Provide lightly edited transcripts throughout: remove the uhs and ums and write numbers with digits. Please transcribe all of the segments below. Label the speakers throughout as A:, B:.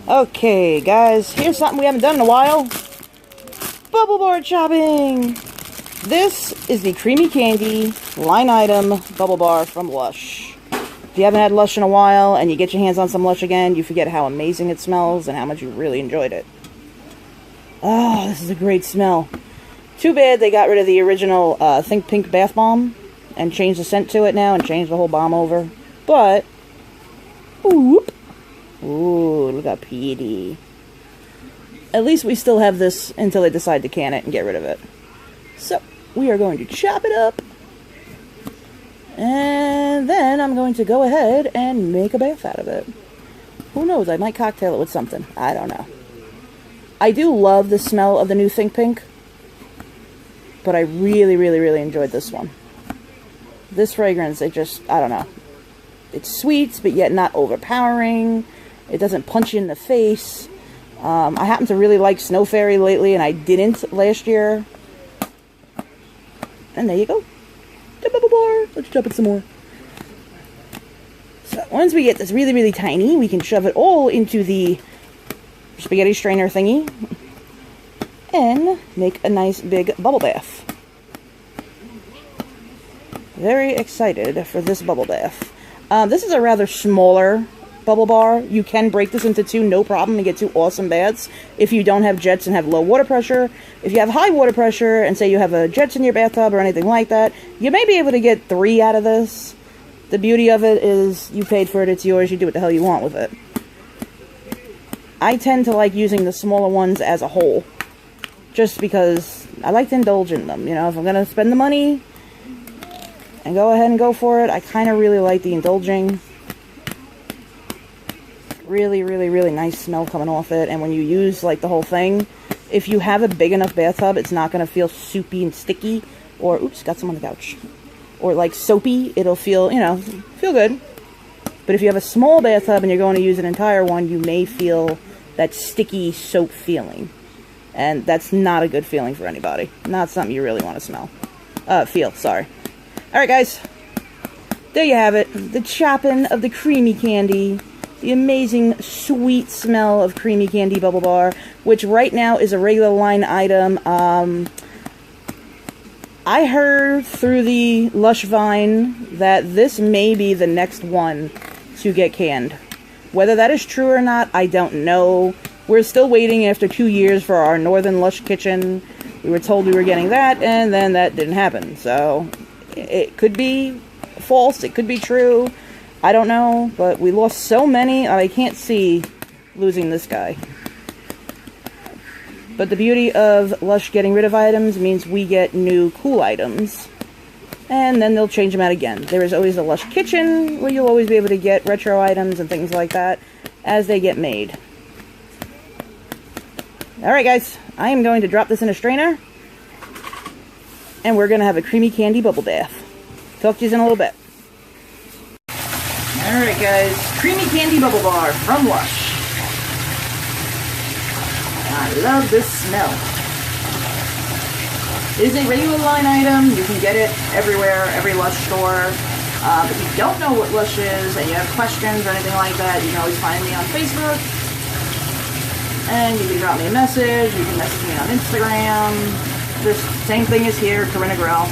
A: Okay, guys, here's something we haven't done in a while. Bubble board shopping! This is the Creamy Candy line item bubble bar from Lush. If you haven't had Lush in a while and you get your hands on some Lush again, you forget how amazing it smells and how much you really enjoyed it. Oh, this is a great smell. Too bad they got rid of the original Think Pink bath bomb and changed the scent to it now and changed the whole bomb over. But, whoop. Ooh, look how pretty. At least we still have this until they decide to can it and get rid of it. So, we are going to chop it up. And then I'm going to go ahead and make a bath out of it. Who knows, I might cocktail it with something. I don't know. I do love the smell of the new Think Pink. But I really, really, really enjoyed this one. This fragrance, it just, I don't know. It's sweet, but yet not overpowering. It doesn't punch you in the face. I happen to really like Snow Fairy lately, and I didn't last year. And there you go. The bubble bar. Let's chop it some more. So once we get this really, really tiny, we can shove it all into the spaghetti strainer thingy and make a nice big bubble bath. Very excited for this bubble bath. This is a rather smaller bubble bar. You can break this into two, no problem, and get two awesome baths if you don't have jets and have low water pressure. If you have high water pressure and say you have a jets in your bathtub or anything like that, you may be able to get 3 out of this. The beauty of it is you paid for it, it's yours, you do what the hell you want with it. I tend to like using the smaller ones as a whole, just because I like to indulge in them. You know, if I'm going to spend the money and go ahead and go for it, I kind of really like the indulging. Really, really, really nice smell coming off it. And when you use like the whole thing, if you have a big enough bathtub, it's not going to feel soupy and sticky, or oops, got some on the couch, or like soapy. It'll feel, you know, feel good. But if you have a small bathtub and you're going to use an entire one, you may feel that sticky soap feeling, and that's not a good feeling for anybody. Not something you really want to feel. Sorry. All right, guys, there you have it. The chopping of the Creamy Candy. The amazing sweet smell of Creamy Candy Bubble Bar, which right now is a regular line item. I heard through the Lush Vine that this may be the next one to get canned. Whether that is true or not, I don't know. We're still waiting after 2 years for our Northern Lush Kitchen. We were told we were getting that, and then that didn't happen. So, it could be false, it could be true. I don't know, but we lost so many, I can't see losing this guy. But the beauty of Lush getting rid of items means we get new cool items. And then they'll change them out again. There is always a Lush Kitchen, where you'll always be able to get retro items and things like that as they get made. Alright guys, I am going to drop this in a strainer. And we're going to have a Creamy Candy bubble bath. Talk to you in a little bit. Alright guys, Creamy Candy Bubble Bar from Lush. I love this smell. It is a regular line item. You can get it everywhere, every Lush store. If you don't know what Lush is and you have questions or anything like that, you can always find me on Facebook. And you can drop me a message, you can message me on Instagram. This same thing is here, CORINNEAGRELL.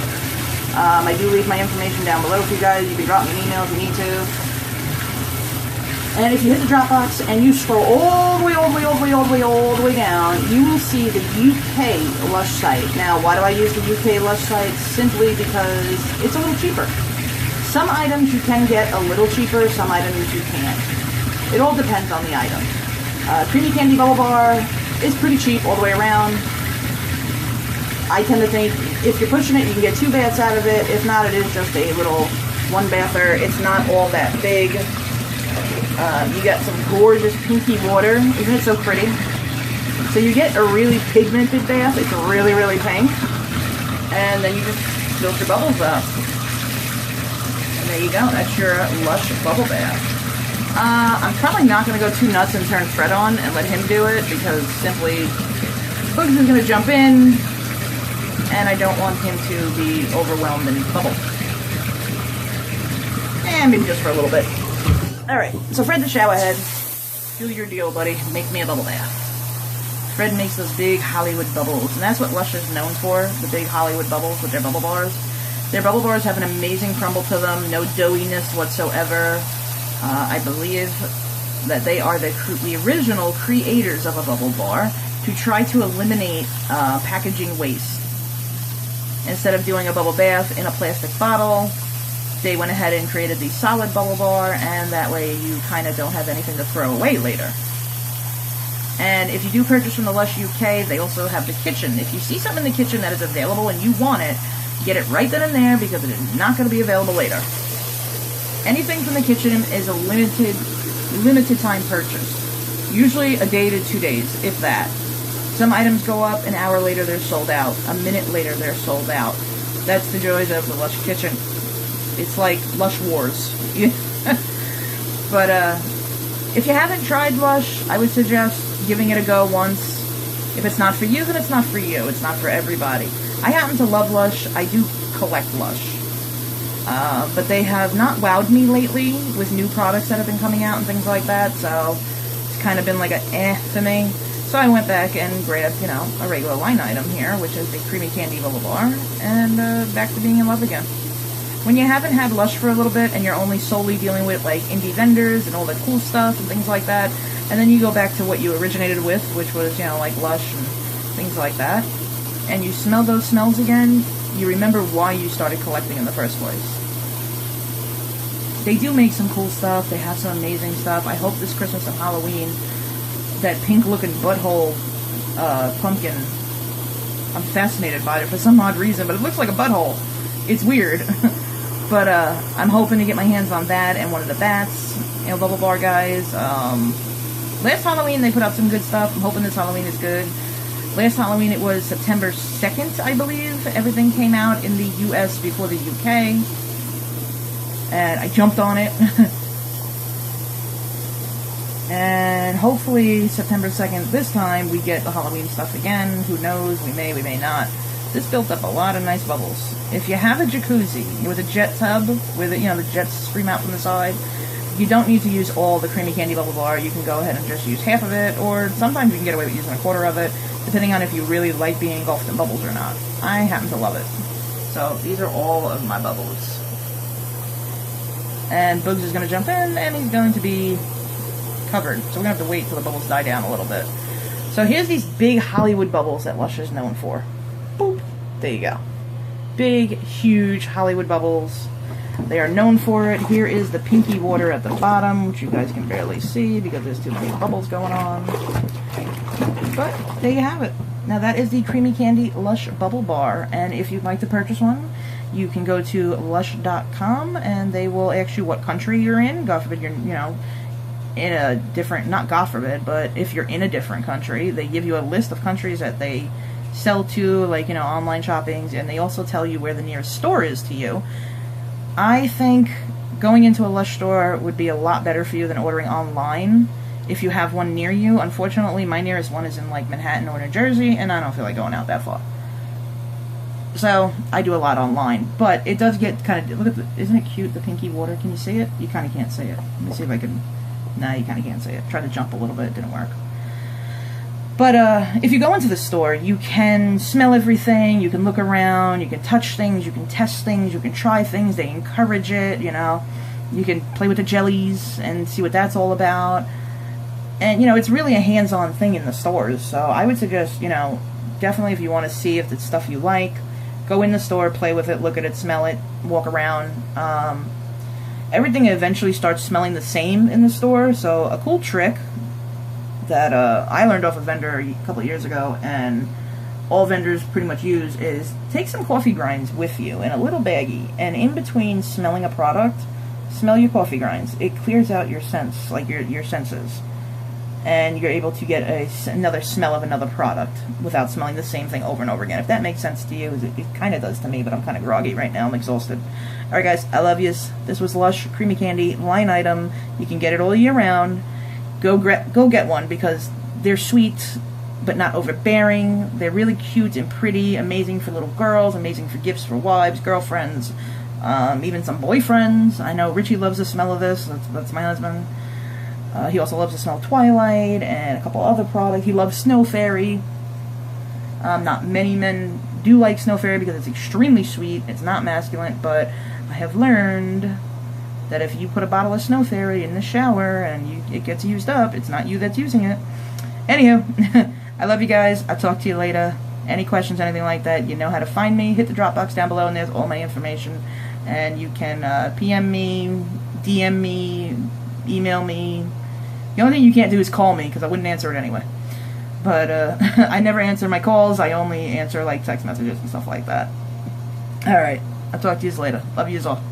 A: I do leave my information down below for you guys. You can drop me an email if you need to. And if you hit the drop box and you scroll all the way down, you will see the UK Lush site. Now, why do I use the UK Lush site? Simply because it's a little cheaper. Some items you can get a little cheaper, some items you can't. It all depends on the item. Creamy Candy Bubble Bar is pretty cheap all the way around. I tend to think if you're pushing it, you can get 2 baths out of it. If not, it is just a little 1-bather. It's not all that big. You got some gorgeous pinky water. Isn't it so pretty? So you get a really pigmented bath. It's really, really pink. And then you just filter your bubbles up. And there you go. That's your Lush bubble bath. I'm probably not going to go too nuts and turn Fred on and let him do it, because simply Bugs is going to jump in and I don't want him to be overwhelmed and bubble. And maybe just for a little bit. Alright, so Fred's the shower head. Do your deal, buddy. Make me a bubble bath. Fred makes those big Hollywood bubbles, and that's what Lush is known for, the big Hollywood bubbles with their bubble bars. Their bubble bars have an amazing crumble to them, no doughiness whatsoever. I believe that they are the original creators of a bubble bar to try to eliminate packaging waste. Instead of doing a bubble bath in a plastic bottle, they went ahead and created the solid bubble bar, and that way you kind of don't have anything to throw away later. And if you do purchase from the Lush UK, they also have the kitchen. If you see something in the kitchen that is available and you want it, get it right then and there because it is not going to be available later. Anything from the kitchen is a limited time purchase. Usually a day to 2 days, if that. Some items go up, an hour later they're sold out. A minute later they're sold out. That's the joys of the Lush kitchen. It's like Lush Wars. But if you haven't tried Lush, I would suggest giving it a go once. If it's not for you, then it's not for you. It's not for everybody. I happen to love Lush. I do collect Lush. But they have not wowed me lately with new products that have been coming out and things like that, so it's kind of been like a eh for me. So I went back and grabbed, you know, a regular line item here, which is the Creamy Candy Bubble Bar, and back to being in love again. When you haven't had Lush for a little bit and you're only solely dealing with like indie vendors and all the cool stuff and things like that, and then you go back to what you originated with, which was, you know, like Lush and things like that, and you smell those smells again, you remember why you started collecting in the first place. They do make some cool stuff. They have some amazing stuff. I hope this Christmas and Halloween, that pink-looking butthole pumpkin, I'm fascinated by it for some odd reason, but it looks like a butthole. It's weird. But I'm hoping to get my hands on that and one of the bats, you know, bubble bar guys. Last Halloween they put out some good stuff. I'm hoping this Halloween is good. Last Halloween it was September 2nd, I believe. Everything came out in the US before the UK. And I jumped on it. And hopefully September 2nd this time we get the Halloween stuff again. Who knows? We may not. This built up a lot of nice bubbles. If you have a jacuzzi with a jet tub where the, you know, the jets stream out from the side, you don't need to use all the Creamy Candy Bubble Bar. You can go ahead and just use half of it, or sometimes you can get away with using a quarter of it, depending on if you really like being engulfed in bubbles or not. I happen to love it. So these are all of my bubbles. And Bugs is going to jump in, and he's going to be covered. So we're going to have to wait till the bubbles die down a little bit. So here's these big Hollywood bubbles that Lush is known for. Boop. There you go. Big, huge Hollywood bubbles. They are known for it. Here is the pinky water at the bottom, which you guys can barely see because there's too many bubbles going on. But there you have it. Now that is the Creamy Candy Lush Bubble Bar, and if you'd like to purchase one, you can go to lush.com and they will ask you what country you're in. God forbid you're, you know, in a different, not God forbid, but if you're in a different country, they give you a list of countries that they sell to, like, you know, online shoppings, and they also tell you where the nearest store is to you. I think going into a Lush store would be a lot better for you than ordering online if you have one near you. Unfortunately, my nearest one is in, like, Manhattan or New Jersey, and I don't feel like going out that far. So, I do a lot online, but it does get kind of, look at the, isn't it cute, the pinky water? Can you see it? You kind of can't see it. Let me see if I can, nah, you kind of can't see it. Tried to jump a little bit, it didn't work. But if you go into the store, you can smell everything, you can look around, you can touch things, you can test things, you can try things, they encourage it, you know. You can play with the jellies and see what that's all about. And, you know, it's really a hands-on thing in the stores, so I would suggest, you know, definitely if you want to see if it's stuff you like, go in the store, play with it, look at it, smell it, walk around. Everything eventually starts smelling the same in the store, so a cool trick that I learned off a vendor a couple of years ago, and all vendors pretty much use, is take some coffee grinds with you in a little baggie, and in between smelling a product, smell your coffee grinds. It clears out your sense, like your senses, and you're able to get another smell of another product without smelling the same thing over and over again. If that makes sense to you, it kind of does to me, but I'm kind of groggy right now. I'm exhausted. Alright guys, I love yous. This was Lush Creamy Candy line item. You can get it all year round. Go get one because they're sweet but not overbearing. They're really cute and pretty, amazing for little girls, amazing for gifts for wives, girlfriends, even some boyfriends. I know Richie loves the smell of this. That's my husband. He also loves the smell of Twilight and a couple other products. He loves Snow Fairy. Not many men do like Snow Fairy because it's extremely sweet. It's not masculine, but I have learned that if you put a bottle of Snow Fairy in the shower and it gets used up, it's not you that's using it. Anywho, I love you guys. I'll talk to you later. Any questions, anything like that, you know how to find me. Hit the drop box down below and there's all my information. And you can PM me, DM me, email me. The only thing you can't do is call me because I wouldn't answer it anyway. But I never answer my calls. I only answer like text messages and stuff like that. Alright, I'll talk to you later. Love yous all.